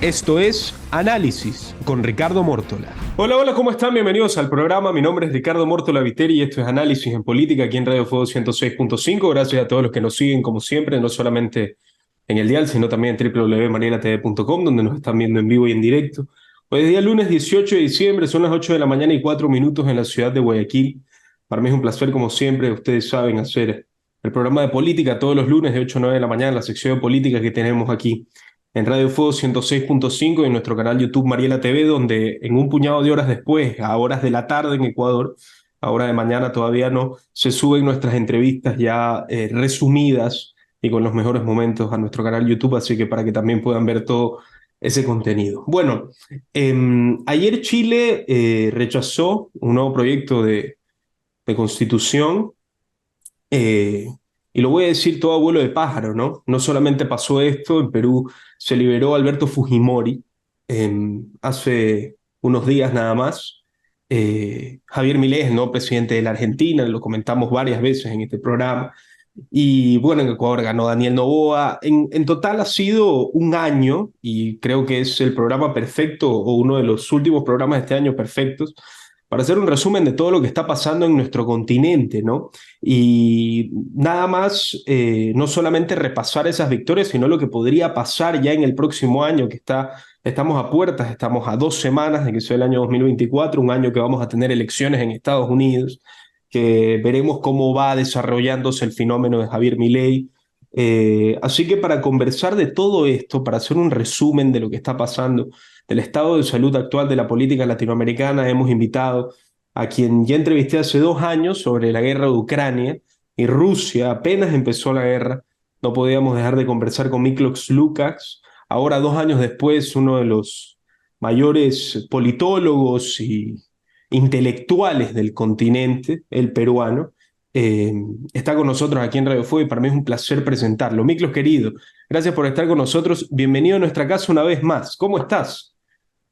Esto es Análisis con Ricardo Mórtola. Hola, hola, ¿cómo están? Bienvenidos al programa. Mi nombre es Ricardo Mórtola Viteri y esto es Análisis en Política aquí en Radio Fuego 106.5. Gracias a todos los que nos siguen, como siempre, no solamente en el dial, sino también en www.marielatv.com, donde nos están viendo en vivo y en directo. Hoy es día lunes 18 de diciembre, son las 8 de la mañana y 4 minutos en la ciudad de Guayaquil. Para mí es un placer, como siempre, ustedes saben, hacer el programa de política todos los lunes de 8 a 9 de la mañana, la sección de política que tenemos aquí en Radio Fuego 106.5 y en nuestro canal YouTube Mariela TV, donde en un puñado de horas después, a horas de la tarde en Ecuador, a hora de mañana todavía no, se suben nuestras entrevistas ya resumidas y con los mejores momentos a nuestro canal YouTube, así que para que también puedan ver todo ese contenido. Bueno, ayer Chile rechazó un nuevo proyecto de constitución. Eh, y lo voy a decir todo a vuelo de pájaro, ¿no? No solamente pasó esto, en Perú se liberó Alberto Fujimori hace unos días nada más. Javier Milei es no presidente de la Argentina, lo comentamos varias veces en este programa. Y bueno, en Ecuador ganó Daniel Noboa. En total ha sido un año, y creo que es el programa perfecto o uno de los últimos programas de este año perfectos, para hacer un resumen de todo lo que está pasando en nuestro continente, ¿no? Y nada más, no solamente repasar esas victorias, sino lo que podría pasar ya en el próximo año, estamos a puertas, estamos a 2 semanas de que sea el año 2024, un año que vamos a tener elecciones en Estados Unidos, que veremos cómo va desarrollándose el fenómeno de Javier Milei. Así que para conversar de todo esto, para hacer un resumen de lo que está pasando, del estado de salud actual de la política latinoamericana, hemos invitado a quien ya entrevisté hace 2 años sobre la guerra de Ucrania y Rusia. Apenas empezó la guerra, no podíamos dejar de conversar con Miklos Lukács. Ahora, 2 años después, uno de los mayores politólogos y intelectuales del continente, el peruano, eh, está con nosotros aquí en Radio Fuego y para mí es un placer presentarlo. Miklos, querido, gracias por estar con nosotros. Bienvenido a nuestra casa una vez más. ¿Cómo estás?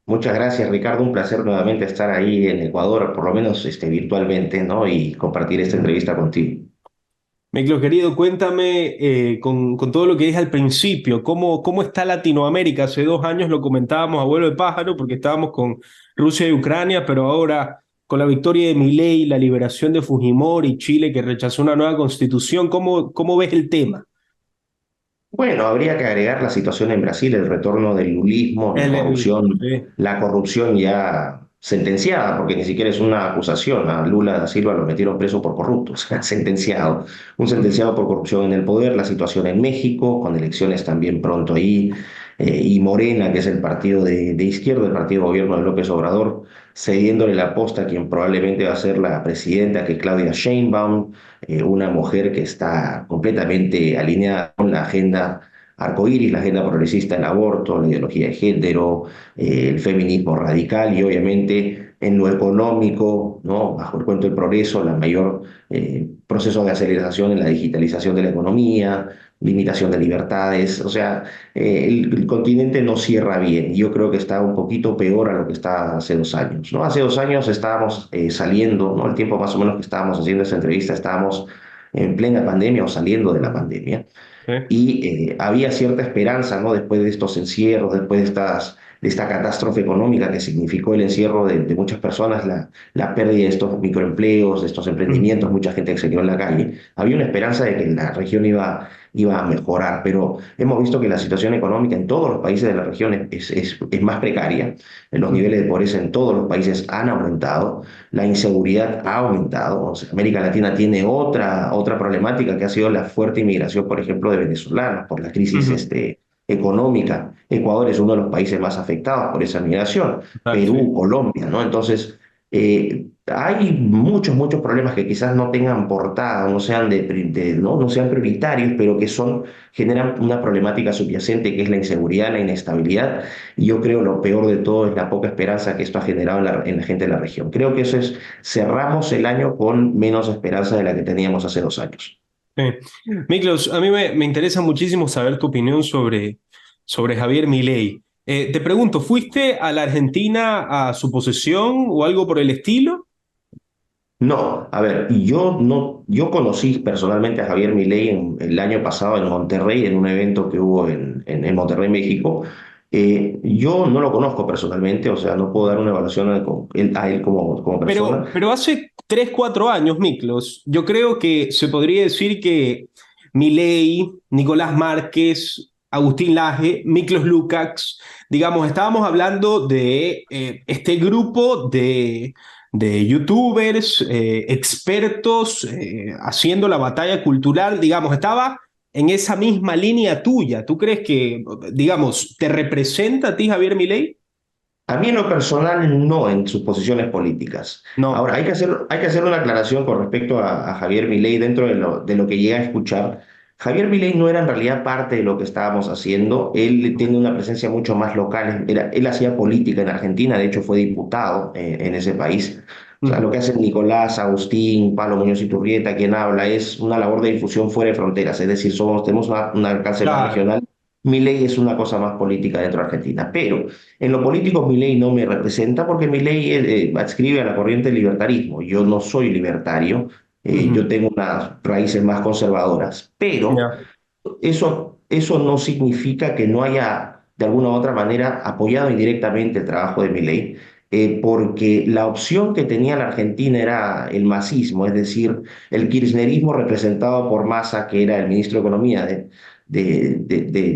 Muchas gracias, Ricardo. Un placer nuevamente estar ahí en Ecuador, por lo menos virtualmente, ¿no? Y compartir esta entrevista contigo. Miklos, querido, cuéntame con todo lo que dije al principio, ¿cómo está Latinoamérica? Hace 2 años lo comentábamos a vuelo de pájaro porque estábamos con Rusia y Ucrania, pero ahora con la victoria de Milei, la liberación de Fujimori, Chile que rechazó una nueva constitución, ¿cómo ves el tema? Bueno, habría que agregar la situación en Brasil, el retorno del lulismo, Sí. la corrupción ya sentenciada, porque ni siquiera es una acusación. A Lula da Silva lo metieron preso por corrupto, o sea, sentenciado. Un sentenciado por corrupción en el poder, la situación en México, con elecciones también pronto ahí, y Morena, que es el partido de izquierda, el partido de gobierno de López Obrador, cediéndole la posta a quien probablemente va a ser la presidenta, que es Claudia Sheinbaum, una mujer que está completamente alineada con la agenda arcoíris, la agenda progresista, el aborto, la ideología de género, el feminismo radical y obviamente en lo económico, ¿no? Bajo el cuento del progreso, la mayor proceso de aceleración en la digitalización de la economía, limitación de libertades, o sea, el continente no cierra bien. Yo creo que está un poquito peor a lo que está hace 2 años, ¿no? Hace 2 años estábamos saliendo, ¿no? El tiempo más o menos que estábamos haciendo esta entrevista, estábamos en plena pandemia o saliendo de la pandemia Sí. y había cierta esperanza, ¿no? Después de estos encierros, después de esta catástrofe económica que significó el encierro de muchas personas, la pérdida de estos microempleos, de estos emprendimientos, mucha gente que se quedó en la calle, había una esperanza de que la región iba a mejorar, pero hemos visto que la situación económica en todos los países de la región es más precaria, los niveles de pobreza en todos los países han aumentado, la inseguridad ha aumentado. O sea, América Latina tiene otra problemática que ha sido la fuerte inmigración, por ejemplo, de venezolanos por la crisis económica. Ecuador es uno de los países más afectados por esa migración, Sí. Perú, Colombia, ¿no? Entonces, hay muchos problemas que quizás no tengan portada, no sean prioritarios, pero que generan una problemática subyacente que es la inseguridad, la inestabilidad, y yo creo lo peor de todo es la poca esperanza que esto ha generado en la gente de la región. Creo que cerramos el año con menos esperanza de la que teníamos hace 2 años. Sí. Miklos, a mí me interesa muchísimo saber tu opinión sobre Javier Milei. Te pregunto, ¿fuiste a la Argentina a su posesión o algo por el estilo? No, a ver, yo conocí personalmente a Javier Milei el año pasado en Monterrey, en un evento que hubo en Monterrey, México. Yo no lo conozco personalmente, o sea, no puedo dar una evaluación a él como persona. Pero hace 3 4 años, Miklos, yo creo que se podría decir que Milei, Nicolás Márquez, Agustín Laje, Miklos Lukács, digamos, estábamos hablando de este grupo de youtubers, expertos, haciendo la batalla cultural, digamos, estaba en esa misma línea tuya. ¿Tú crees que, digamos, te representa a ti Javier Milei? A mí en lo personal no en sus posiciones políticas. No. Ahora, hay que hacer una aclaración con respecto a Javier Milei dentro de lo que llega a escuchar. Javier Milei no era en realidad parte de lo que estábamos haciendo. Él tiene una presencia mucho más local. Él hacía política en Argentina, de hecho fue diputado en ese país. O sea, lo Ujú. que hacen Nicolás, Agustín, Pablo Muñoz Iturrieta, quien habla, es una labor de difusión fuera de fronteras. Es decir, tenemos un alcance más Claro. regional. Milei es una cosa más política dentro de Argentina. Pero en lo político, Milei no me representa porque Milei adscribe a la corriente del libertarismo. Yo no soy libertario, yo Ujú. tengo unas raíces más conservadoras, pero Ya. eso no significa que no haya de alguna u otra manera apoyado indirectamente el trabajo de Milei, porque la opción que tenía la Argentina era el masismo, es decir, el kirchnerismo representado por Massa, que era el ministro de Economía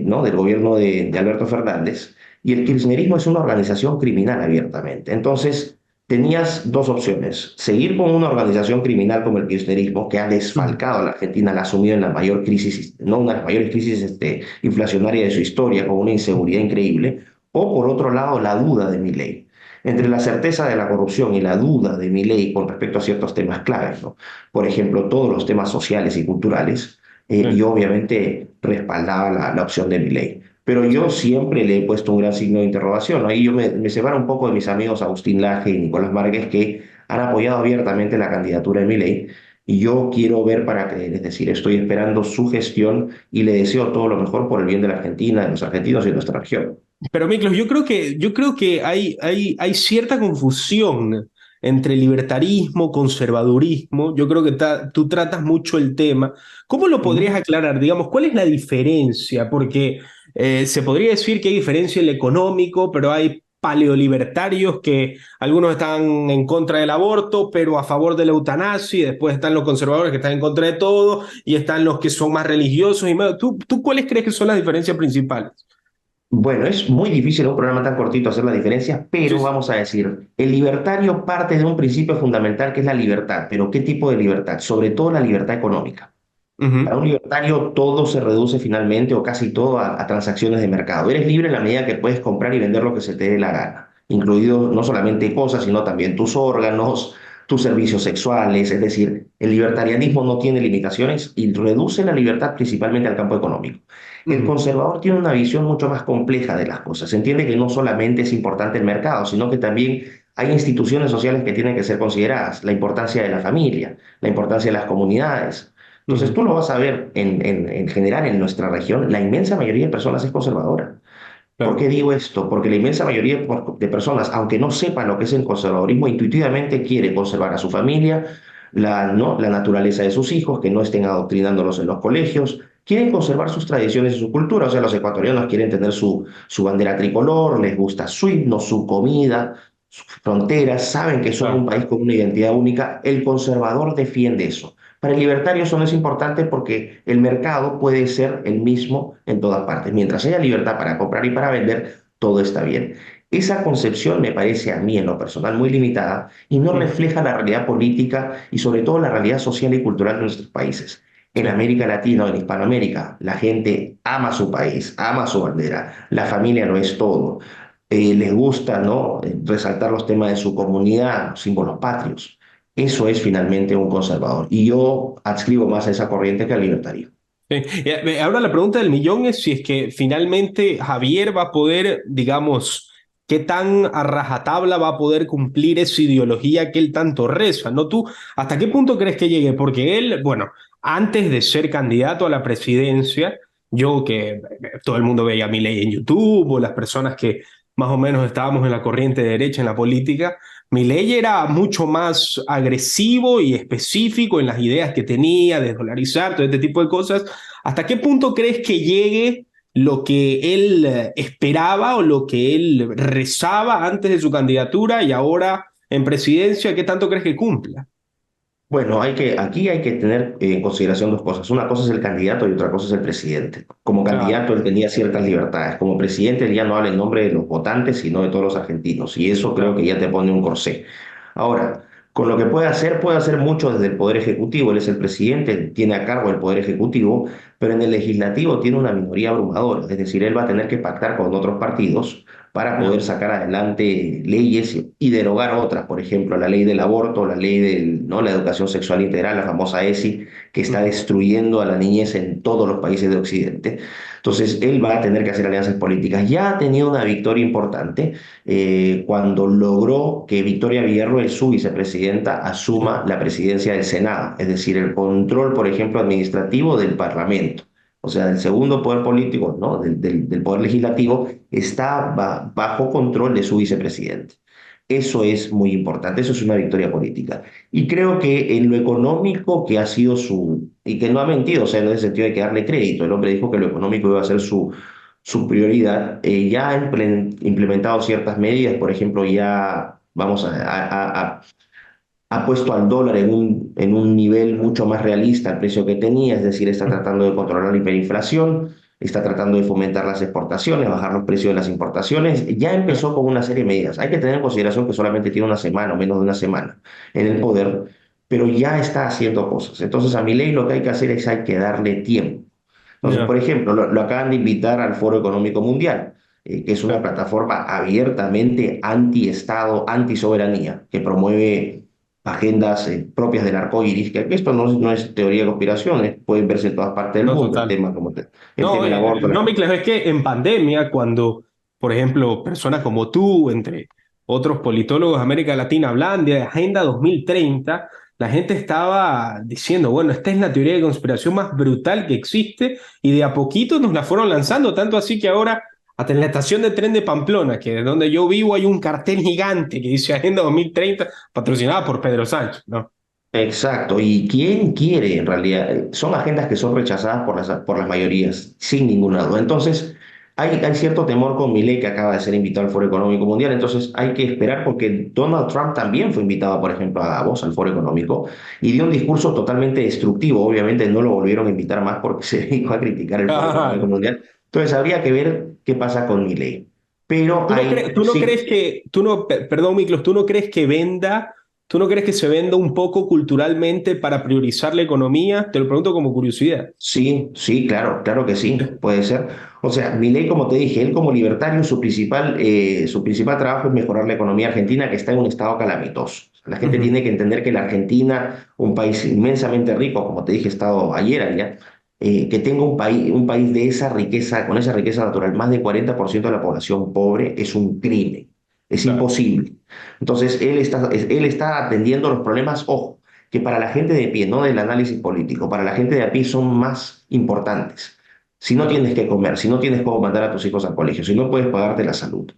¿no? del gobierno de Alberto Fernández, y el kirchnerismo es una organización criminal abiertamente. Entonces, tenías dos opciones: seguir con una organización criminal como el kirchnerismo, que ha Ujú. desfalcado a la Argentina, la ha sumido en la mayor crisis, no una de las mayores crisis inflacionarias de su historia, con una inseguridad increíble, o por otro lado, la duda de Milei. Entre la certeza de la corrupción y la duda de Milei con respecto a ciertos temas claves, ¿no? Por ejemplo, todos los temas sociales y culturales, Sí, yo obviamente respaldaba la opción de Milei. Pero yo sí. siempre le he puesto un gran signo de interrogación, ¿no? Ahí yo me separo un poco de mis amigos Agustín Laje y Nicolás Márquez, que han apoyado abiertamente la candidatura de Milei. Y yo quiero ver para creer, es decir, estoy esperando su gestión y le deseo todo lo mejor por el bien de la Argentina, de los argentinos y de nuestra región. Pero Miklos, yo creo que hay cierta confusión entre libertarismo, conservadurismo. Yo creo que tú tratas mucho el tema. ¿Cómo lo podrías Ujú. aclarar? Digamos, ¿cuál es la diferencia? Porque se podría decir que hay diferencia en lo económico, pero hay paleolibertarios que algunos están en contra del aborto, pero a favor de la eutanasia, y después están los conservadores que están en contra de todo, y están los que son más religiosos. ¿Tú cuáles crees que son las diferencias principales? Bueno, es muy difícil en un programa tan cortito hacer la diferencia, Sí, pero sí. vamos a decir, el libertario parte de un principio fundamental que es la libertad, pero ¿qué tipo de libertad? Sobre todo la libertad económica. Para Ujú. un libertario todo se reduce finalmente o casi todo a transacciones de mercado. Eres libre en la medida que puedes comprar y vender lo que se te dé la gana, incluido no solamente cosas, sino también tus órganos, tus servicios sexuales. Es decir, el libertarianismo no tiene limitaciones y reduce la libertad principalmente al campo económico. El Ujú. conservador tiene una visión mucho más compleja de las cosas. Entiende que no solamente es importante el mercado, sino que también hay instituciones sociales que tienen que ser consideradas, la importancia de la familia, la importancia de las comunidades. Entonces Ujú. tú lo vas a ver en general en nuestra región, la inmensa mayoría de personas es conservadora. ¿Por qué Claro. digo esto? Porque la inmensa mayoría de personas, aunque no sepan lo que es el conservadurismo, intuitivamente quiere conservar a su familia, ¿no? la naturaleza de sus hijos, que no estén adoctrinándolos en los colegios, quieren conservar sus tradiciones y su cultura. O sea, los ecuatorianos quieren tener su bandera tricolor, les gusta su himno, su comida, sus fronteras, saben que son un Claro. país con una identidad única. El conservador defiende eso. Para el libertario eso no es importante porque el mercado puede ser el mismo en todas partes. Mientras haya libertad para comprar y para vender, todo está bien. Esa concepción me parece a mí en lo personal muy limitada y no Ujú. refleja la realidad política y sobre todo la realidad social y cultural de nuestros países. En Sí. América Latina o en Hispanoamérica, la gente ama su país, ama su bandera, la familia lo es todo. Les gusta, ¿no? Resaltar los temas de su comunidad, símbolos patrios. Eso es finalmente un conservador. Y yo adscribo más a esa corriente que al libertario. Sí. Ahora la pregunta del millón es si es que finalmente Javier va a poder, digamos, qué tan a rajatabla va a poder cumplir esa ideología que él tanto reza, ¿no? ¿Tú hasta qué punto crees que llegue? Porque él, bueno, antes de ser candidato a la presidencia, yo que todo el mundo veía a Milei en YouTube o las personas que más o menos estábamos en la corriente derecha en la política, Milei era mucho más agresivo y específico en las ideas que tenía, de dolarizar, todo este tipo de cosas. ¿Hasta qué punto crees que llegue lo que él esperaba o lo que él rezaba antes de su candidatura y ahora en presidencia, ¿qué tanto crees que cumpla? Bueno, aquí hay que tener en consideración dos cosas. Una cosa es el candidato y otra cosa es el presidente. Como Claro, candidato él tenía ciertas libertades. Como presidente él ya no habla en nombre de los votantes, sino de todos los argentinos. Y eso creo claro. que ya te pone un corsé. Ahora, con lo que puede hacer mucho desde el Poder Ejecutivo. Él es el presidente, tiene a cargo el Poder Ejecutivo, pero en el Legislativo tiene una minoría abrumadora. Es decir, él va a tener que pactar con otros partidos para poder Ya. sacar adelante leyes y derogar otras, por ejemplo, la ley del aborto, la ley de ¿no? la educación sexual integral, la famosa ESI, que está Ujú. destruyendo a la niñez en todos los países de Occidente. Entonces, él va a tener que hacer alianzas políticas. Ya ha tenido una victoria importante cuando logró que Victoria Villarroel, su vicepresidenta, asuma Sí. la presidencia del Senado, es decir, el control, por ejemplo, administrativo del Parlamento. O sea, el segundo poder político, ¿no? del poder legislativo, está bajo control de su vicepresidente. Eso es muy importante, eso es una victoria política. Y creo que en lo económico que ha sido y que no ha mentido, o sea, en ese sentido hay que darle crédito, el hombre dijo que lo económico iba a ser su prioridad, ya ha implementado ciertas medidas, por ejemplo, ya vamos ha puesto al dólar en un nivel mucho más realista al precio que tenía, es decir, está tratando de controlar la hiperinflación, está tratando de fomentar las exportaciones, bajar los precios de las importaciones, ya empezó con una serie de medidas. Hay que tener en consideración que solamente tiene una semana o menos de una semana en el poder, pero ya está haciendo cosas. Entonces, a Milei lo que hay que hacer es hay que darle tiempo. Entonces, por Ya. ejemplo, lo acaban de invitar al Foro Económico Mundial, que es una Claro. plataforma abiertamente anti-Estado, anti-soberanía, que promueve agendas propias del arco iris, que esto no es teoría de conspiraciones, pueden verse en todas partes del No, mundo, total. el No, tema del aborto, no, Miklas, es que en pandemia, cuando, por ejemplo, personas como tú, entre otros politólogos de América Latina, hablaban de Agenda 2030, la gente estaba diciendo, bueno, esta es la teoría de conspiración más brutal que existe, y de a poquito nos la fueron lanzando, tanto así que ahora, hasta en la estación de tren de Pamplona, que es donde yo vivo, hay un cartel gigante que dice Agenda 2030, patrocinada por Pedro Sánchez, ¿no? exacto, y quién quiere en realidad, son agendas que son rechazadas por las mayorías, sin ninguna duda. Entonces, hay cierto temor con Milei que acaba de ser invitado al Foro Económico Mundial, entonces hay que esperar porque Donald Trump también fue invitado, por ejemplo, a Davos, al Foro Económico, y dio un discurso totalmente destructivo. Obviamente no lo volvieron a invitar más porque se dedicó a criticar el Foro Económico Claro. Mundial. Entonces, habría que ver qué pasa con Milei. Pero hay, Tú no crees sí. que, perdón, Miklos, tú no crees que venda, tú no crees que se venda un poco culturalmente para priorizar la economía? Te lo pregunto como curiosidad. Sí, sí, claro, claro que sí, puede ser. O sea, Milei, como te dije, él como libertario, su principal trabajo es mejorar la economía argentina, que está en un estado calamitoso. La gente Ujú. tiene que entender que la Argentina, un país inmensamente rico, como te dije, he estado ayer allá, que tenga un país de esa riqueza, con esa riqueza natural, más del 40% de la población pobre, es un crimen, es Claro, imposible. Entonces, él está atendiendo los problemas, ojo que para la gente de pie, no del análisis político, para la gente de a pie son más importantes. Si no claro. tienes que comer, si no tienes cómo mandar a tus hijos al colegio, si no puedes pagarte la salud,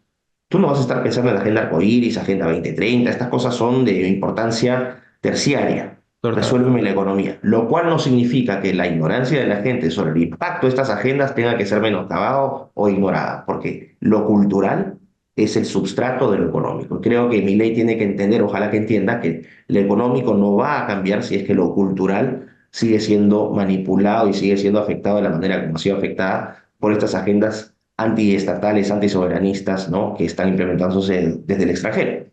tú no vas a estar pensando en la agenda arcoíris, agenda 2030, estas cosas son de importancia terciaria. Total. Resuélveme la economía, lo cual no significa que la ignorancia de la gente sobre el impacto de estas agendas tenga que ser menoscabado o ignorada, porque lo cultural es el substrato de lo económico. Creo que mi ley tiene que entender, ojalá que entienda, que lo económico no va a cambiar si es que lo cultural sigue siendo manipulado y sigue siendo afectado de la manera como ha sido afectada por estas agendas antiestatales, antisoberanistas, ¿no? que están implementándose desde el extranjero.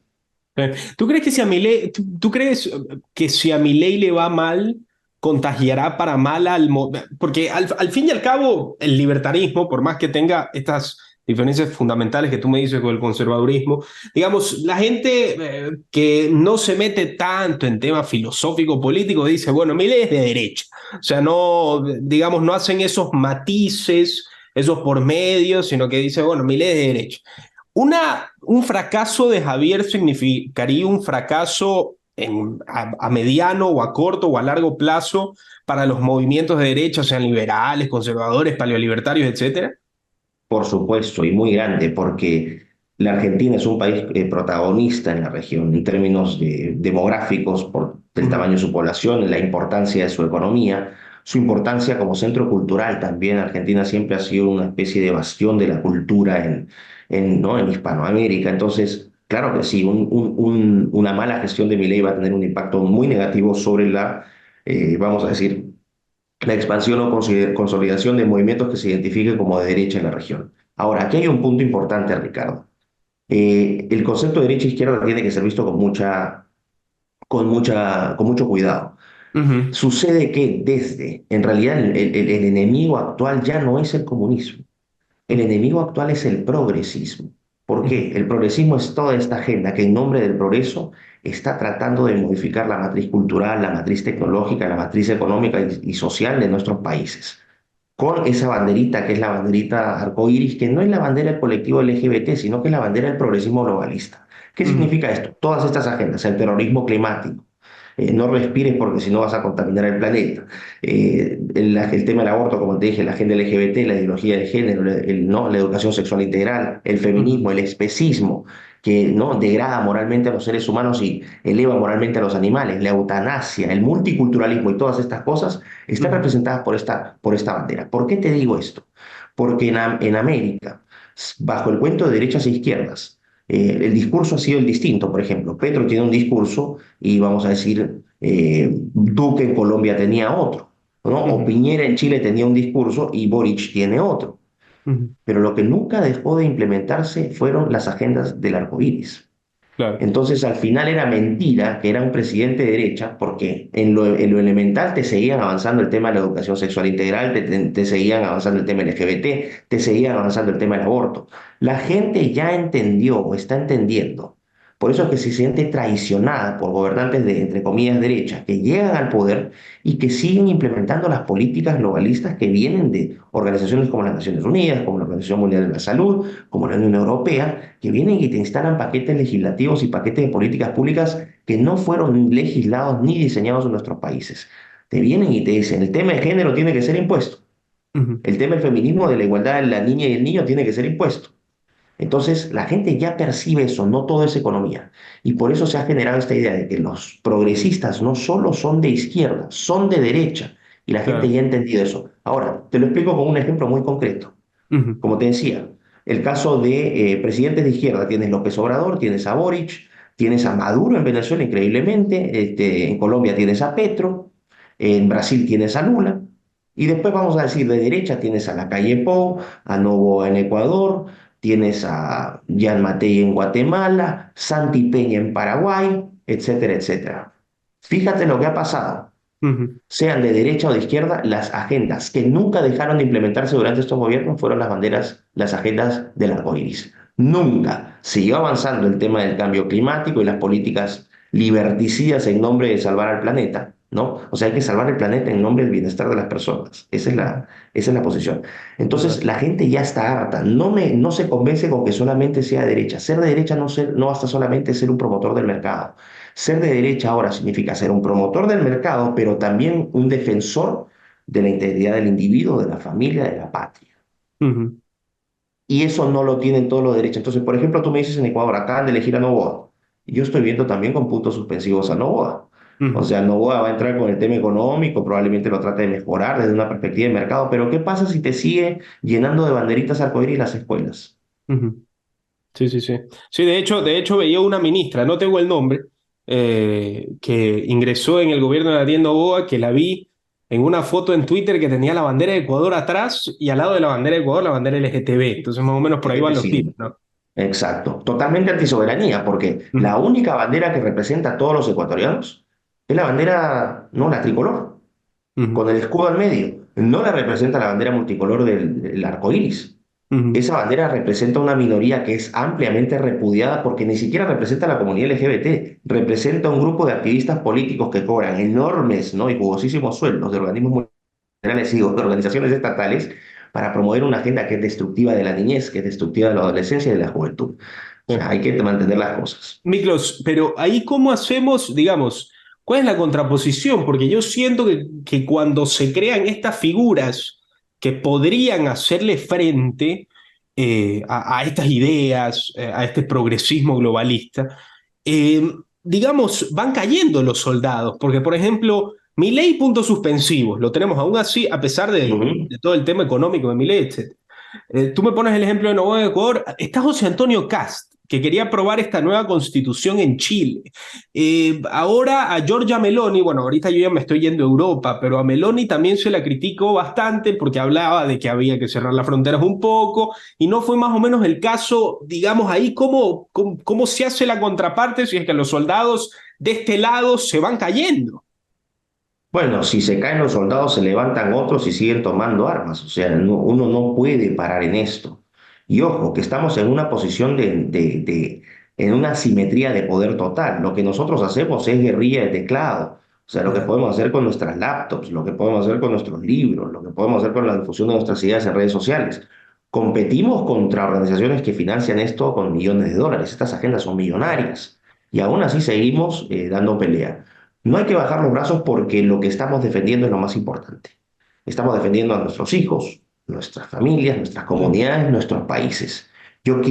¿Tú crees que si a Milei, tú crees que si a Milei le va mal, contagiará para mal porque al fin y al cabo el libertarismo, por más que tenga estas diferencias fundamentales que tú me dices con el conservadurismo, digamos, la gente que no se mete tanto en temas filosófico político dice, bueno, Milei es de derecha, o sea, no, digamos, no hacen esos matices, esos por medios, sino que dice, bueno, Milei es de derecha. Un fracaso de Javier significaría un fracaso a mediano o a corto o a largo plazo para los movimientos de derecha, sean liberales, conservadores, paleolibertarios, etcétera. Por supuesto, y muy grande, porque la Argentina es un país protagonista en la región en términos demográficos, por el tamaño Ujú. de su población, la importancia de su economía. su importancia como centro cultural también. Argentina siempre ha sido una especie de bastión de la cultura ¿no? en Hispanoamérica. Entonces, claro que sí, una mala gestión de Milei va a tener un impacto muy negativo sobre vamos a decir, la expansión o consolidación de movimientos que se identifiquen como de derecha en la región. Ahora, aquí hay un punto importante, Ricardo. El concepto de derecha e izquierda tiene que ser visto con mucho cuidado. Ujú, Sucede que en realidad, el enemigo actual ya no es el comunismo. El enemigo actual es el progresismo. ¿Por ujú, qué? El progresismo es toda esta agenda que en nombre del progreso está tratando de modificar la matriz cultural, la matriz tecnológica, la matriz económica y social de nuestros países. Con esa banderita que es la banderita arcoíris, que no es la bandera del colectivo LGBT, sino que es la bandera del progresismo globalista. ¿Qué ujú, significa esto? Todas estas agendas, el terrorismo climático, no respires porque si no vas a contaminar el planeta. El tema del aborto, como te dije, la agenda LGBT, la ideología de género, ¿no? La educación sexual integral, el ujú, feminismo, el especismo, que ¿no? degrada moralmente a los seres humanos y eleva moralmente a los animales, la eutanasia, el multiculturalismo y todas estas cosas están ujú, representadas por esta bandera. ¿Por qué te digo esto? Porque en América, bajo el cuento de derechas e izquierdas, el discurso ha sido el distinto. Por ejemplo, Petro tiene un discurso y vamos a decir, Duque en Colombia tenía otro, ¿no? O ujú, Piñera en Chile tenía un discurso y Boric tiene otro. ujú. Pero lo que nunca dejó de implementarse fueron las agendas del arco iris. Claro. Entonces, al final era mentira que era un presidente de derecha, porque en lo elemental te seguían avanzando el tema de la educación sexual integral, te seguían avanzando el tema LGBT, te seguían avanzando el tema del aborto. La gente ya entendió o está entendiendo. Por eso es que se siente traicionada por gobernantes de, entre comillas, derecha, que llegan al poder y que siguen implementando las políticas globalistas que vienen de organizaciones como las Naciones Unidas, como la Organización Mundial de la Salud, como la Unión Europea, que vienen y te instalan paquetes legislativos y paquetes de políticas públicas que no fueron legislados ni diseñados en nuestros países. Te vienen y te dicen, el tema de género tiene que ser impuesto, Ujú, el tema del feminismo, de la igualdad de la niña y el niño tiene que ser impuesto. Entonces, la gente ya percibe eso, no todo es economía. Y por eso se ha generado esta idea de que los progresistas no solo son de izquierda, son de derecha. Y la gente claro. ya ha entendido eso. Ahora, te lo explico con un ejemplo muy concreto. Ujú, Como te decía, el caso de presidentes de izquierda, tienes López Obrador, tienes a Boric, tienes a Maduro en Venezuela, increíblemente, en Colombia tienes a Petro, en Brasil tienes a Lula, y después vamos a decir de derecha tienes a Lacalle Pou, a Noboa en Ecuador, tienes a Jan Matei en Guatemala, Santi Peña en Paraguay, etcétera, etcétera. Fíjate lo que ha pasado, ujú. sean de derecha o de izquierda, las agendas que nunca dejaron de implementarse durante estos gobiernos fueron las banderas, las agendas del arco iris. Nunca siguió avanzando el tema del cambio climático y las políticas liberticidas en nombre de salvar al planeta, ¿no? O sea, hay que salvar el planeta en nombre del bienestar de las personas. Esa es la posición. Entonces, Total. la gente ya está harta. No se convence con que solamente sea de derecha. Ser de derecha no basta solamente ser un promotor del mercado. Ser de derecha ahora significa ser un promotor del mercado, pero también un defensor de la integridad del individuo, de la familia, de la patria. Ujú, Y eso no lo tienen todos los derechos. Entonces, por ejemplo, tú me dices en Ecuador, acaban de elegir a Noboa. Y yo estoy viendo también con puntos suspensivos a Noboa. O ujú. sea, Noboa va a entrar con el tema económico, probablemente lo trate de mejorar desde una perspectiva de mercado, pero ¿qué pasa si te sigue llenando de banderitas arcoíris las escuelas? Ujú. Sí, sí, sí. Sí, de hecho veía una ministra, no tengo el nombre, que ingresó en el gobierno de Daniel Noboa, que la vi en una foto en Twitter que tenía la bandera de Ecuador atrás y al lado de la bandera de Ecuador la bandera LGTB. Entonces más o menos por ahí van los tiros, Sí, ¿no? exacto. Totalmente antisoberanía, porque la Ujú, única bandera que representa a todos los ecuatorianos es la bandera, no, la tricolor, con ujú, el escudo al medio. No la representa la bandera multicolor del arco iris. ujú, Esa bandera representa una minoría que es ampliamente repudiada porque ni siquiera representa a la comunidad LGBT, representa un grupo de activistas políticos que cobran enormes, ¿no? y jugosísimos sueldos de organismos multinacionales y de organizaciones estatales para promover una agenda que es destructiva de la niñez, que es destructiva de la adolescencia y de la juventud. O sea, sí. hay que mantener las cosas. Miklos, pero ahí cómo hacemos, digamos, ¿cuál es la contraposición? Porque yo siento que cuando se crean estas figuras que podrían hacerle frente a estas ideas, a este progresismo globalista, eh, digamos, van cayendo los soldados. Porque, por ejemplo, Milei, puntos suspensivos, lo tenemos aún así, a pesar Ujú. de todo el tema económico de Milei, etc. Tú me pones el ejemplo de Nuevo Ecuador. Está José Antonio Cast, que quería aprobar esta nueva constitución en Chile. Ahora a Giorgia Meloni, bueno, ahorita yo ya me estoy yendo a Europa, pero a Meloni también se la criticó bastante porque hablaba de que había que cerrar las fronteras un poco y no fue más o menos el caso, digamos, ahí cómo se hace la contraparte si es que los soldados de este lado se van cayendo. Bueno, si se caen los soldados, se levantan otros y siguen tomando armas. O sea, uno no puede parar en esto. Y ojo, que estamos en una posición en una asimetría de poder total. Lo que nosotros hacemos es guerrilla de teclado. O sea, lo que podemos hacer con nuestras laptops, lo que podemos hacer con nuestros libros, lo que podemos hacer con la difusión de nuestras ideas en redes sociales. Competimos contra organizaciones que financian esto con millones de dólares. Estas agendas son millonarias. Y aún así seguimos dando pelea. No hay que bajar los brazos porque lo que estamos defendiendo es lo más importante. Estamos defendiendo a nuestros hijos, nuestras familias, nuestras comunidades, nuestros países. Yo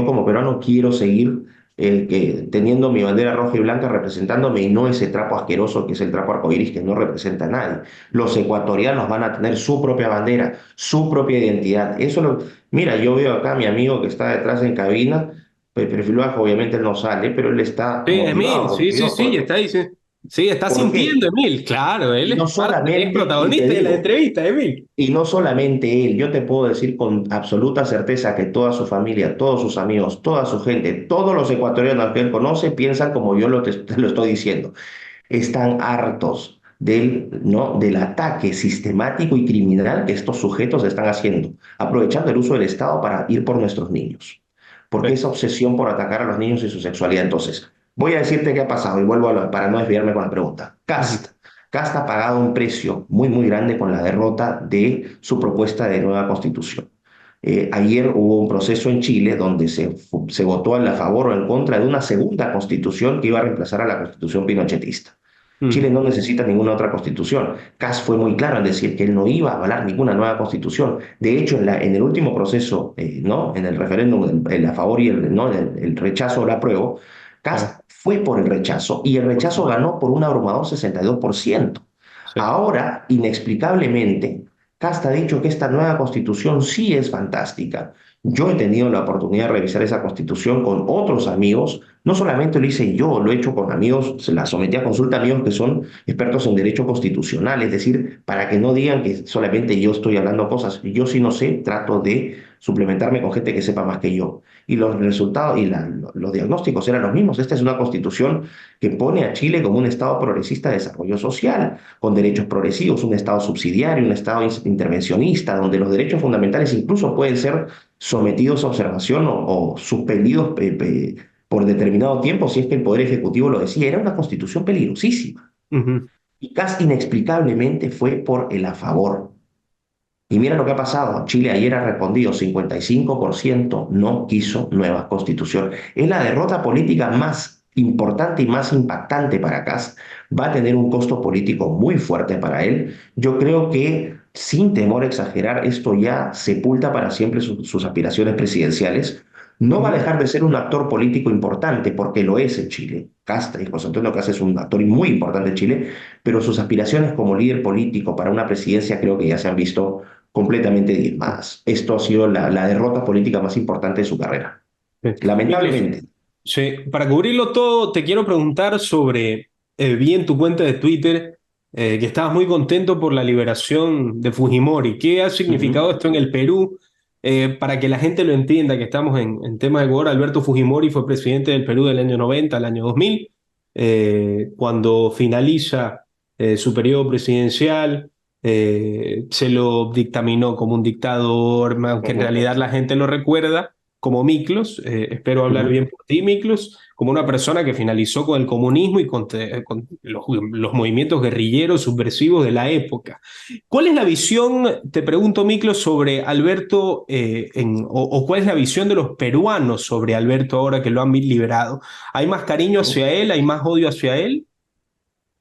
como peruano quiero seguir teniendo mi bandera roja y blanca representándome y no ese trapo asqueroso que es el trapo arcoíris que no representa a nadie. Los ecuatorianos van a tener su propia bandera, su propia identidad. Mira, yo veo acá a mi amigo que está detrás en cabina, perfil bajo, obviamente él no sale, pero él está Sí, Emil, motivado, sí, sí, motivado sí, está ahí, sí. Sí, está ¿por qué? sintiendo Emil, claro, él Y no es parte, es solamente, y te protagonista de la digo, entrevista, Emil. y no solamente él, yo te puedo decir con absoluta certeza que toda su familia, todos sus amigos, toda su gente, todos los ecuatorianos que él conoce piensan como yo te lo estoy diciendo. Están hartos ¿no? del ataque sistemático y criminal que estos sujetos están haciendo, aprovechando el uso del Estado para ir por nuestros niños. Porque Sí. esa obsesión por atacar a los niños y su sexualidad. Entonces, voy a decirte qué ha pasado y vuelvo para no desviarme con la pregunta. Ujú. Cast ha pagado un precio muy, muy grande con la derrota de su propuesta de nueva constitución. Ayer hubo un proceso en Chile donde se votó a favor o en contra de una segunda constitución que iba a reemplazar a la constitución pinochetista. Chile Mm, no necesita ninguna otra constitución. Kass fue muy claro en decir que él no iba a avalar ninguna nueva constitución. De hecho, en el último proceso, ¿no? En el referéndum, el a favor y ¿no? el rechazo o el apruebo, claro, Kass fue por el rechazo y el por rechazo supuesto. ganó por un abrumador 62%. Sí. Ahora, inexplicablemente, Casta ha dicho que esta nueva constitución sí es fantástica. Yo he tenido la oportunidad de revisar esa constitución con otros amigos. No solamente lo hice yo, lo he hecho con amigos, se la sometí a consulta a amigos que son expertos en derecho constitucional, es decir, para que no digan que solamente yo estoy hablando cosas. Yo sí no sé, trato de suplementarme con gente que sepa más que yo. Y los resultados y los diagnósticos eran los mismos. Esta es una constitución que pone a Chile como un Estado progresista de desarrollo social con derechos progresivos, un Estado subsidiario, un Estado intervencionista, donde los derechos fundamentales incluso pueden ser sometidos a observación o suspendidos por determinado tiempo si es que el Poder Ejecutivo lo decía. Era una constitución peligrosísima. Ujú. Y casi inexplicablemente fue por el a favor. Y mira lo que ha pasado. Chile ayer ha respondido, 55% no quiso nueva constitución. Es la derrota política más importante y más impactante para Kast. Va a tener un costo político muy fuerte para él. Yo creo que, sin temor a exagerar, esto ya sepulta para siempre sus aspiraciones presidenciales. No va a Ujú. dejar de ser un actor político importante, porque lo es en Chile. Kast, y José Antonio Kast es un actor muy importante en Chile, pero sus aspiraciones como líder político para una presidencia creo que ya se han visto completamente diezmadas. Esto ha sido la derrota política más importante de su carrera. Sí. Miklos, Lamentablemente. sí, para cubrirlo todo, te quiero preguntar sobre, vi en tu cuenta de Twitter que estabas muy contento por la liberación de Fujimori. ¿Qué ha significado Ujú, esto en el Perú? Para que la gente lo entienda, que estamos en temas de Ecuador, Alberto Fujimori fue presidente del Perú del año 90 al año 2000, cuando finaliza su periodo presidencial. Se lo dictaminó como un dictador, aunque en ujú, realidad la gente lo recuerda como Miklos, espero hablar ujú. bien por ti, Miklos, como una persona que finalizó con el comunismo y con los movimientos guerrilleros subversivos de la época. ¿Cuál es la visión, te pregunto, Miklos, sobre Alberto, o cuál es la visión de los peruanos sobre Alberto ahora que lo han liberado? ¿Hay más cariño hacia él? ¿Hay más odio hacia él?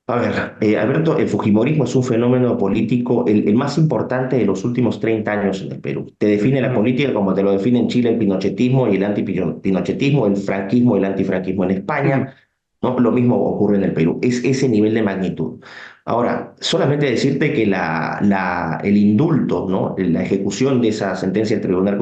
A ver, Alberto, el Fujimorismo es un fenómeno político, el más importante de los últimos 30 años en el Perú. Te define la Ujú, política como te lo define en Chile el pinochetismo y el antipinochetismo, el franquismo y el antifranquismo en ujú, España, ¿no? Lo mismo ocurre en el Perú. Es ese nivel de magnitud. Ahora, solamente decirte que el indulto, ¿no? La ejecución de esa sentencia del Tribunal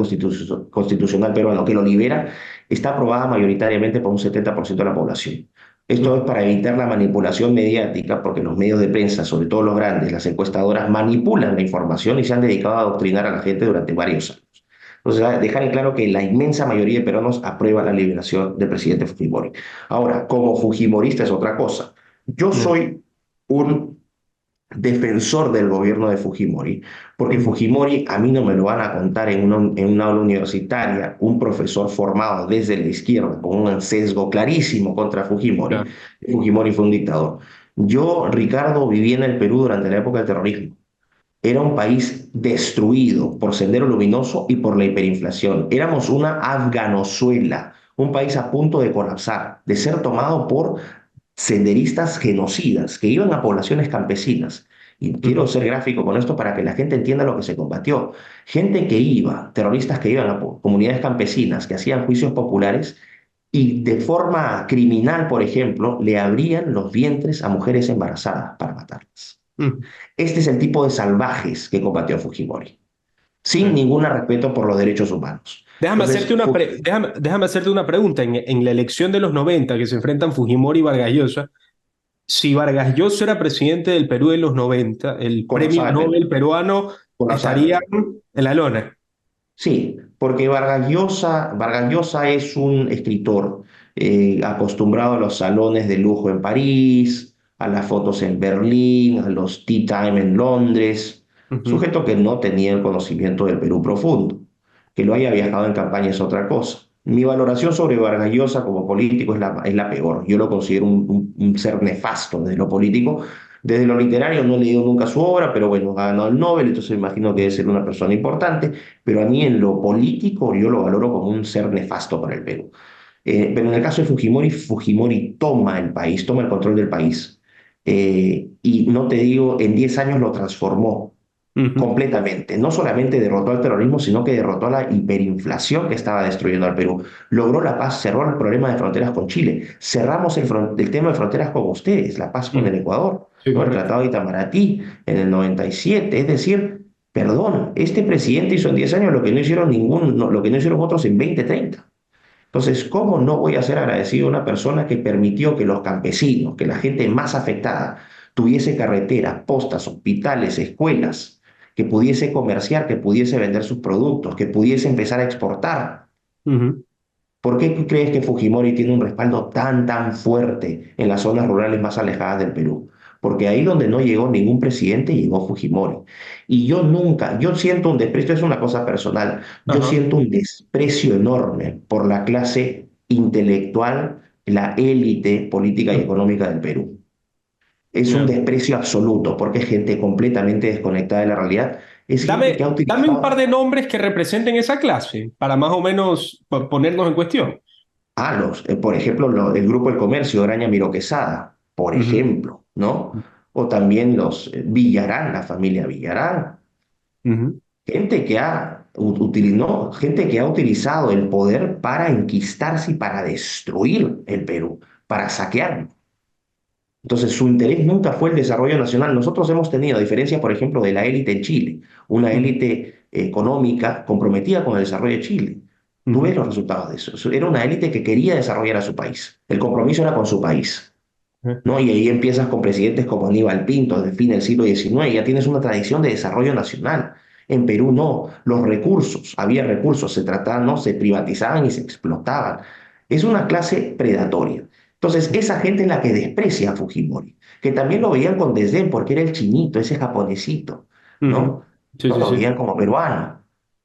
Constitucional peruano que lo libera, está aprobada mayoritariamente por un 70% de la población. Esto es Ujú. para evitar la manipulación mediática, porque los medios de prensa, sobre todo los grandes, las encuestadoras, manipulan la información y se han dedicado a adoctrinar a la gente durante varios años. Entonces, dejar en claro que la inmensa mayoría de peruanos aprueba la liberación del presidente Fujimori. Ahora, como fujimorista es otra cosa. Yo Ya. soy un defensor del gobierno de Fujimori, porque Ujú. Fujimori a mí no me lo van a contar en una aula universitaria, un profesor formado desde la izquierda con un sesgo clarísimo contra Fujimori. Claro. Fujimori fue un dictador. Yo, Ricardo, viví en el Perú durante la época del terrorismo. Era un país destruido por Sendero Luminoso y por la hiperinflación. Éramos una Afganozuela, un país a punto de colapsar, de ser tomado por senderistas genocidas que iban a poblaciones campesinas. Y quiero Ujú. ser gráfico con esto para que la gente entienda lo que se combatió. Gente que iba, terroristas que iban a comunidades campesinas, que hacían juicios populares y de forma criminal, por ejemplo, le abrían los vientres a mujeres embarazadas para matarlas. Ujú. Este es el tipo de salvajes que combatió Fujimori, sin Ya. ningún respeto por los derechos humanos. Entonces, Déjame hacerte una pregunta. En la elección de los 90 que se enfrentan Fujimori y Vargas Llosa, si Vargas Llosa era presidente del Perú en los 90, el premio colapsaba el Perú, Nobel peruano colapsaba el estaría Perú. en la lona. Sí, porque Vargas Llosa es un escritor acostumbrado a los salones de lujo en París, a las fotos en Berlín, a los tea time en Londres, Ujú. sujeto que no tenía el conocimiento del Perú profundo. Que lo haya viajado en campaña es otra cosa. Mi valoración sobre Vargas Llosa como político es la peor. Yo lo considero un ser nefasto desde lo político. Desde lo literario no he leído nunca su obra, pero bueno, ha ganado el Nobel, entonces me imagino que debe ser una persona importante, pero a mí en lo político yo lo valoro como un ser nefasto para el Perú. Pero en el caso de Fujimori, Fujimori toma el país, toma el control del país, y no te digo, en 10 años lo transformó Ujú. completamente. No solamente derrotó al terrorismo, sino que derrotó a la hiperinflación que estaba destruyendo al Perú. Logró la paz, cerró el problema de fronteras con Chile. Cerramos el tema de fronteras con ustedes, la paz con el Ujú. Ecuador, Sí, ¿no? El correcto. Tratado de Itamaraty en el 97. Es decir, perdón, este presidente hizo en 10 años lo que no hicieron lo que no hicieron otros en 20, 30. Entonces, ¿cómo no voy a ser agradecido a una persona que permitió que los campesinos, que la gente más afectada, tuviese carreteras, postas, hospitales, escuelas, que pudiese comerciar, que pudiese vender sus productos, que pudiese empezar a exportar? Ujú. ¿Por qué crees que Fujimori tiene un respaldo tan fuerte en las zonas rurales más alejadas del Perú? Porque ahí donde no llegó ningún presidente, llegó Fujimori. Y yo nunca, yo siento un desprecio, es una cosa personal, yo Ajá. siento un desprecio enorme por la clase intelectual, la élite política y Ujú. económica del Perú. Es un Ya. desprecio absoluto, porque es gente completamente desconectada de la realidad. Es gente que ha Dame un par utilizado de nombres que representen esa clase, para más o menos ponernos en cuestión. por ejemplo, el Grupo El Comercio, Graña Miro Quesada, por Ujú. ejemplo, ¿no? O también los Villarán, la familia Villarán, Ujú. gente que no, gente que ha utilizado el poder para enquistarse y para destruir el Perú, para saquearlo. Entonces, su interés nunca fue el desarrollo nacional. Nosotros hemos tenido, a diferencia, por ejemplo, de la élite en Chile, una Ujú. élite económica comprometida con el desarrollo de Chile. Tú ves Ujú. los resultados de eso. Era una élite que quería desarrollar a su país. El compromiso era con su país, Ujú. ¿no? Y ahí empiezas con presidentes como Aníbal Pinto, del fin del siglo XIX, ya tienes una tradición de desarrollo nacional. En Perú no, los recursos, había recursos, se trataban, ¿no? Se privatizaban y se explotaban. Es una clase predatoria. Entonces, esa gente es la que desprecia a Fujimori, que también lo veían con desdén porque era el chinito, ese japonesito, Ujú. ¿no? Sí, No sí, lo sí. veían como peruano.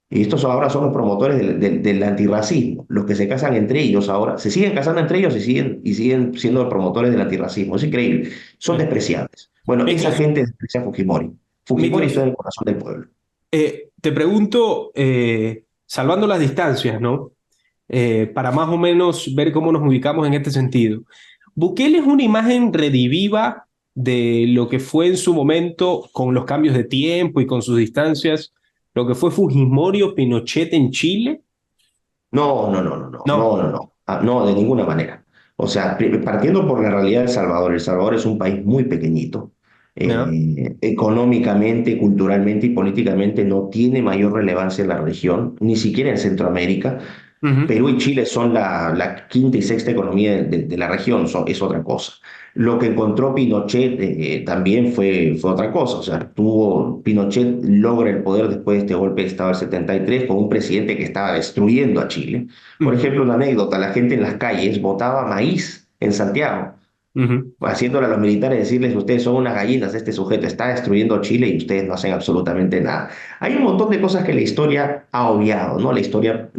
Y estos ahora son los promotores del antirracismo, los que se casan entre ellos ahora, se siguen casando entre ellos y siguen siendo promotores del antirracismo. Es increíble, son Sí. despreciables. Bueno, esa Miklos, gente desprecia a Fujimori. Fujimori está Miklos, en el corazón del pueblo. te pregunto, salvando las distancias, ¿no? Para más o menos ver cómo nos ubicamos en este sentido. Bukele es una imagen rediviva de lo que fue en su momento, con los cambios de tiempo y con sus distancias, lo que fue Fujimori o Pinochet en Chile. No, no, no, no, no, no, No. no, no, no, de ninguna manera. O sea, partiendo por la realidad de El Salvador es un país muy pequeñito, ¿Ya? Económicamente, culturalmente y políticamente no tiene mayor relevancia en la región, ni siquiera en Centroamérica. Ujú, Perú y Chile son la quinta y sexta economía de la región, es otra cosa. Lo que encontró Pinochet también fue otra cosa. O sea, Pinochet logra el poder después de este golpe de Estado del 73 con un presidente que estaba destruyendo a Chile. Por ujú, ejemplo, una anécdota, la gente en las calles votaba maíz en Santiago, ujú. haciéndole a los militares decirles, ustedes son unas gallinas, este sujeto está destruyendo Chile y ustedes no hacen absolutamente nada. Hay un montón de cosas que la historia ha obviado, ¿no? La historia,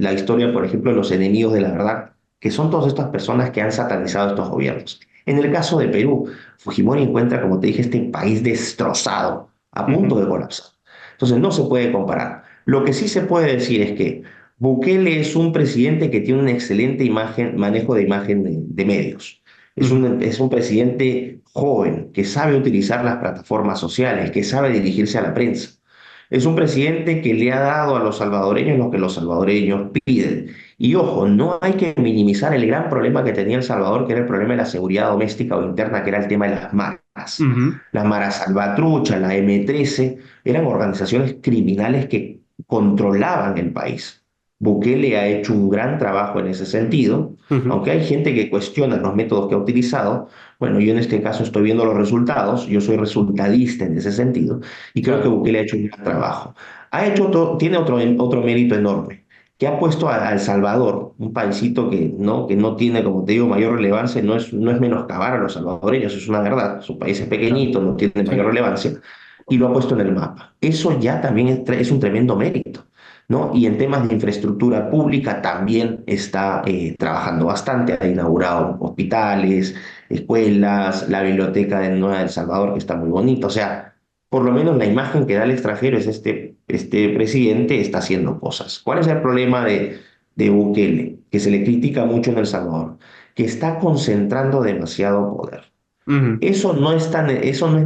por ejemplo, de los enemigos de la verdad, que son todas estas personas que han satanizado estos gobiernos. En el caso de Perú, Fujimori encuentra, como te dije, este país destrozado, a punto Ujú, de colapsar. Entonces no se puede comparar. Lo que sí se puede decir es que Bukele es un presidente que tiene un excelente manejo de imagen de medios. Es ujú. un, es un presidente joven que sabe utilizar las plataformas sociales, que sabe dirigirse a la prensa. Es un presidente que le ha dado a los salvadoreños lo que los salvadoreños piden. Y ojo, no hay que minimizar el gran problema que tenía El Salvador, que era el problema de la seguridad doméstica o interna, que era el tema de las maras. Ujú. La Mara Salvatrucha, la M13, eran organizaciones criminales que controlaban el país. Bukele ha hecho un gran trabajo en ese sentido, Ujú. aunque hay gente que cuestiona los métodos que ha utilizado. Bueno, yo en este caso estoy viendo los resultados, yo soy resultadista en ese sentido, y creo que Claro. Bukele ha hecho un gran trabajo. Tiene otro mérito enorme, que ha puesto a El Salvador, un paísito que no tiene, como te digo, mayor relevancia, no es menoscabar a los salvadoreños, es una verdad, su país es Claro. pequeñito, no tiene Sí. mayor relevancia, y lo ha puesto en el mapa. Eso ya también es un tremendo mérito. ¿No? Y en temas de infraestructura pública también está trabajando bastante. Ha inaugurado hospitales, escuelas, la biblioteca de Nueva El Salvador, que está muy bonita. O sea, por lo menos la imagen que da al extranjero es este presidente está haciendo cosas. ¿Cuál es el problema de Bukele? Que se le critica mucho en El Salvador, que está concentrando demasiado poder. Ujú. Eso no es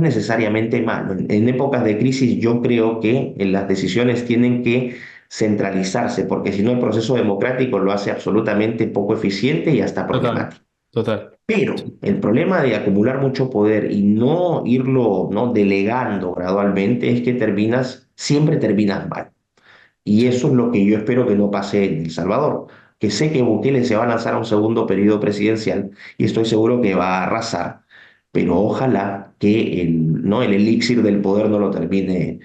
necesariamente malo. En épocas de crisis yo creo que las decisiones tienen que centralizarse, porque si no el proceso democrático lo hace absolutamente poco eficiente y hasta Total. problemático. Total. Pero Sí. el problema de acumular mucho poder y no irlo, ¿no?, delegando gradualmente es que siempre terminas mal. Y Sí. eso es lo que yo espero que no pase en El Salvador, que sé que Bukele se va a lanzar a un segundo periodo presidencial y estoy seguro que va a arrasar, pero ojalá que ¿no?, el elixir del poder no lo termine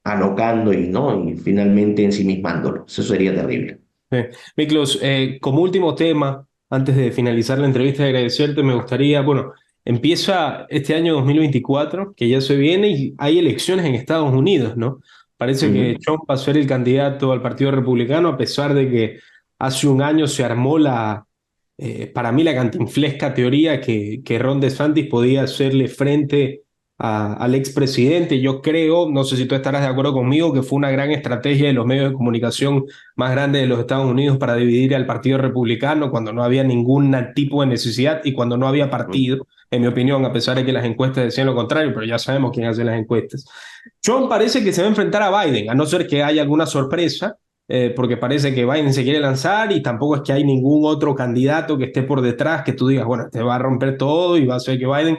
alocando y finalmente ensimismándolo. Eso sería terrible. Sí. Miklos, como último tema, antes de finalizar la entrevista y agradecerte, me gustaría, bueno, empieza este año 2024, que ya se viene, y hay elecciones en Estados Unidos, ¿no? Parece que Ujú. Trump va a ser el candidato al Partido Republicano, a pesar de que hace un año se armó para mí, la cantinflesca teoría que Ron DeSantis podía hacerle frente al expresidente. Yo creo, no sé si tú estarás de acuerdo conmigo, que fue una gran estrategia de los medios de comunicación más grande de los Estados Unidos para dividir al Partido Republicano cuando no había ningún tipo de necesidad y cuando no había partido, en mi opinión, a pesar de que las encuestas decían lo contrario, pero ya sabemos quién hace las encuestas. Trump parece que se va a enfrentar a Biden, a no ser que haya alguna sorpresa, porque parece que Biden se quiere lanzar y tampoco es que hay ningún otro candidato que esté por detrás que tú digas, bueno, te va a romper todo y va a hacer que Biden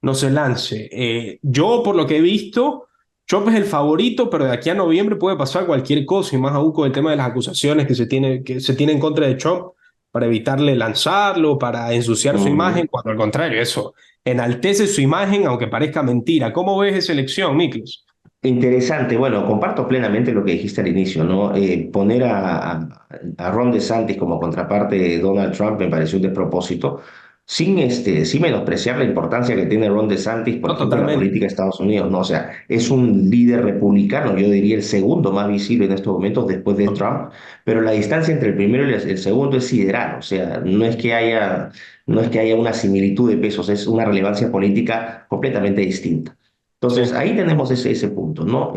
no se lance. Yo, por lo que he visto, Trump es el favorito, pero de aquí a noviembre puede pasar cualquier cosa, y más aún con el tema de las acusaciones que se tiene en contra de Trump para evitarle lanzarlo, para ensuciar su Ujú. imagen, cuando al contrario, eso enaltece su imagen, aunque parezca mentira. ¿Cómo ves esa elección, Miklos? Interesante. Bueno, comparto plenamente lo que dijiste al inicio, ¿no? Poner a Ron DeSantis como contraparte de Donald Trump me pareció un despropósito, sin menospreciar la importancia que tiene Ron DeSantis, por No, ejemplo, en la totalmente. política de Estados Unidos, ¿no? O sea, es un líder republicano, yo diría el segundo más visible en estos momentos después de Trump, pero la distancia entre el primero y el segundo es sideral, o sea, no es que haya una similitud de pesos, es una relevancia política completamente distinta. Sí. Entonces, ahí tenemos ese punto, ¿no?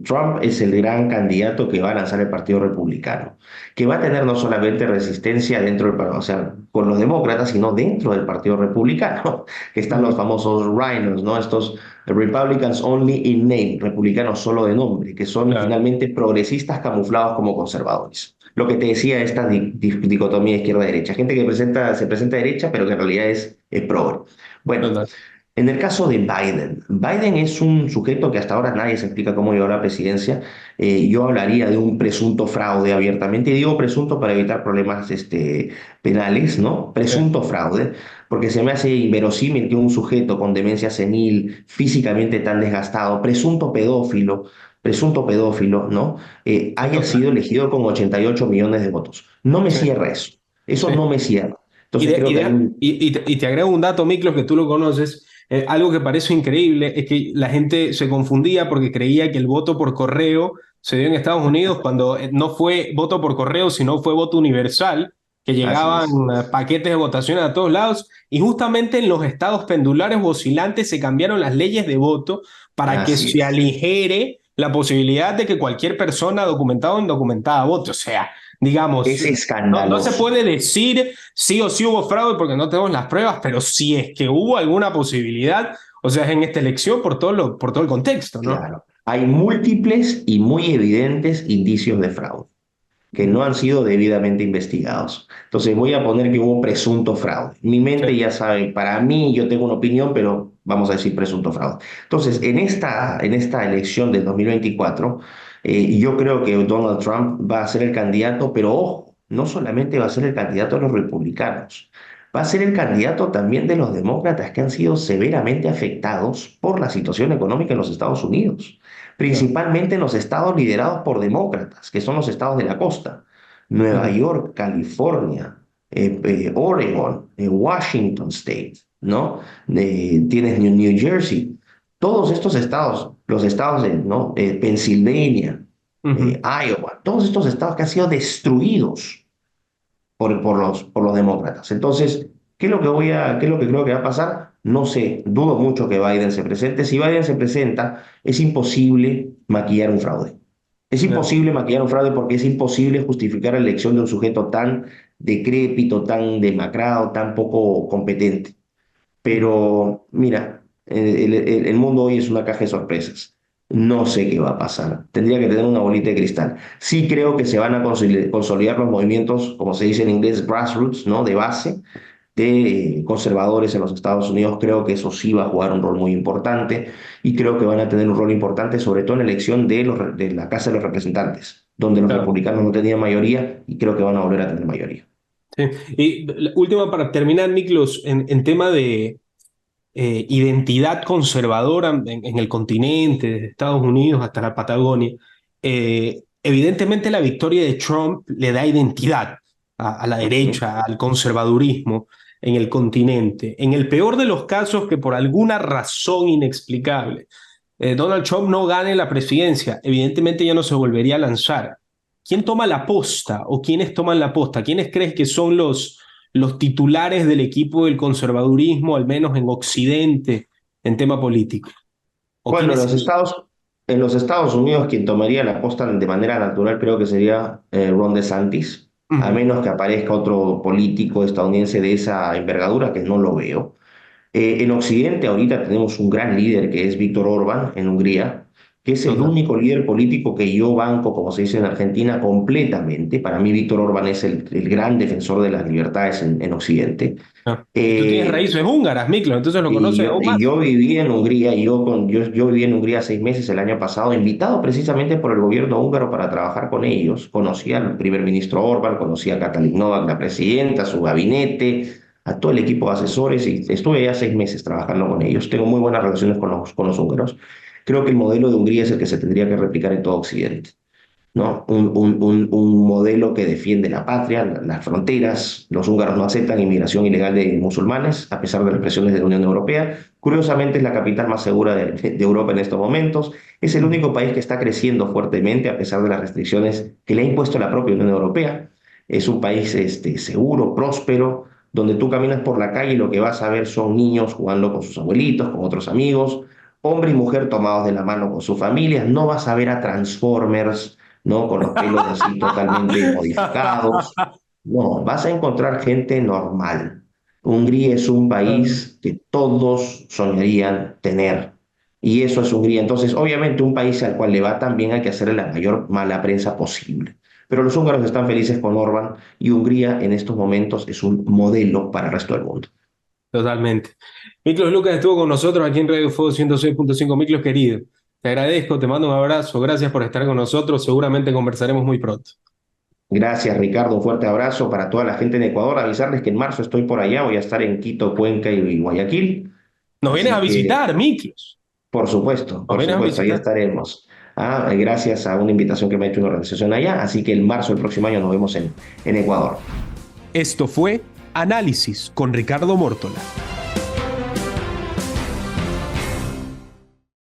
Trump es el gran candidato que va a lanzar el Partido Republicano, que va a tener no solamente resistencia dentro del partido, o sea, con los demócratas, sino dentro del Partido Republicano, que están los Ujú. famosos rhinos, ¿no? Estos Republicans only in name, republicanos solo de nombre, que son Claro. finalmente progresistas camuflados como conservadores. Lo que te decía, esta dicotomía izquierda-derecha, gente que se presenta derecha, pero que en realidad es progre. Bueno. Total. En el caso de Biden, Biden es un sujeto que hasta ahora nadie se explica cómo llegó a la presidencia. Yo hablaría de un presunto fraude abiertamente, y digo presunto para evitar problemas penales, ¿no? Sí, Presunto fraude, porque se me hace inverosímil que un sujeto con demencia senil, físicamente tan desgastado, presunto pedófilo, ¿no? Haya sido total. elegido con 88 millones de votos. No me Sí, cierra eso. Eso sí. no me cierra. Y, Entonces de- creo y, que hay de- un... y te agrego un dato, Miklos, que tú lo conoces. Algo que parece increíble es que la gente se confundía porque creía que el voto por correo se dio en Estados Unidos cuando no fue voto por correo, sino fue voto universal, que Así llegaban es. paquetes de votaciones a todos lados. Y justamente en los estados pendulares o oscilantes se cambiaron las leyes de voto para que Así se es. aligere la posibilidad de que cualquier persona documentada o indocumentada vote. O sea, digamos, Es no se escandaloso. puede decir sí o sí hubo fraude porque no tenemos las pruebas, pero si es que hubo alguna posibilidad, o sea, es en esta elección por todo el contexto, ¿no? Claro. Hay múltiples y muy evidentes indicios de fraude que no han sido debidamente investigados. Entonces voy a poner que hubo presunto fraude. Mi Sí, mente ya sabe, para mí yo tengo una opinión, pero vamos a decir presunto fraude. Entonces, en esta elección del 2024, yo creo que Donald Trump va a ser el candidato, pero ojo, no solamente va a ser el candidato de los republicanos, va a ser el candidato también de los demócratas que han sido severamente afectados por la situación económica en los Estados Unidos, claro. principalmente en los estados liderados por demócratas, que son los estados de la costa: Nueva Ujú, York, California, Oregon, Washington State, ¿no? Tienes New Jersey. Todos estos estados, los estados de, ¿no? Pennsylvania, ujú. Iowa, todos estos estados que han sido destruidos por los demócratas. Entonces, ¿qué es lo que creo que va a pasar? No sé, dudo mucho que Biden se presente. Si Biden se presenta, es imposible maquillar un fraude. Es Ya. imposible maquillar un fraude porque es imposible justificar la elección de un sujeto tan decrépito, tan demacrado, tan poco competente. Ujú. Pero mira, el mundo hoy es una caja de sorpresas. No sé qué va a pasar. Tendría que tener una bolita de cristal. Sí creo que se van a consolidar los movimientos, como se dice en inglés, grassroots, ¿no? De base, de conservadores en los Estados Unidos. Creo que eso sí va a jugar un rol muy importante, y creo que van a tener un rol importante, sobre todo en la elección de la Casa de los Representantes, donde los Claro. republicanos no tenían mayoría y creo que van a volver a tener mayoría. Sí. Y la última para terminar, Miklos, en tema de identidad conservadora en el continente, desde Estados Unidos hasta la Patagonia. Evidentemente la victoria de Trump le da identidad a la Ujú. derecha, al conservadurismo en el continente. En el peor de los casos, que por alguna razón inexplicable Donald Trump no gane la presidencia, evidentemente ya no se volvería a lanzar. ¿Quién toma la posta o quiénes toman la posta? ¿Quiénes crees que son los titulares del equipo del conservadurismo, al menos en Occidente, en tema político? ¿O Bueno, quiénes serían? En los Estados Unidos, quien tomaría la posta de manera natural creo que sería Ron DeSantis, a Ujú, menos que aparezca otro político estadounidense de esa envergadura, que no lo veo. En Occidente ahorita tenemos un gran líder que es Víctor Orbán en Hungría, que es el total. único líder político que yo banco, como se dice en Argentina, completamente. Para mí Víctor Orbán es el gran defensor de las libertades en Occidente. Ah. Y tú tienes Eh, raíces húngaras, Miklo, entonces lo y conoces yo, aún y más. yo viví en Hungría, yo viví en Hungría 6 meses el año pasado, invitado precisamente por el gobierno húngaro para trabajar con ellos. Conocí al primer ministro Orbán, conocí a Katalin Novak, la presidenta, su gabinete, a todo el equipo de asesores, y estuve ya 6 meses trabajando con ellos. Tengo muy buenas relaciones con los húngaros. Creo que el modelo de Hungría es el que se tendría que replicar en todo Occidente, ¿no? Un modelo que defiende la patria, las fronteras. Los húngaros no aceptan inmigración ilegal de musulmanes, a pesar de las presiones de la Unión Europea. Curiosamente, es la capital más segura de Europa en estos momentos. Es el Ujú. único país que está creciendo fuertemente, a pesar de las restricciones que le ha impuesto la propia Unión Europea. Es un país seguro, próspero, donde tú caminas por la calle y lo que vas a ver son niños jugando con sus abuelitos, con otros amigos, hombre y mujer tomados de la mano con sus familias. No vas a ver a Transformers, ¿no? Con los pelos así totalmente modificados. No, vas a encontrar gente normal. Hungría es un país que todos soñarían tener. Y eso es Hungría. Entonces, obviamente, un país al cual le va tan bien hay que hacerle la mayor mala prensa posible. Pero los húngaros están felices con Orbán, y Hungría en estos momentos es un modelo para el resto del mundo. Totalmente. Miklos Lucas estuvo con nosotros aquí en Radio Fuego 106.5. Miklos, querido, te agradezco, te mando un abrazo, gracias por estar con nosotros, seguramente conversaremos muy pronto. Gracias, Ricardo. Un fuerte abrazo para toda la gente en Ecuador. Avisarles que en marzo estoy por allá, voy a estar en Quito, Cuenca y Guayaquil. Nos vienes a Así que, visitar, Miklos. por Nos vienes a supuesto, ahí visitar. estaremos. Gracias a una invitación que me ha hecho una organización allá. Así que en marzo del próximo año nos vemos en Ecuador. Esto fue Análisis con Ricardo Mórtola.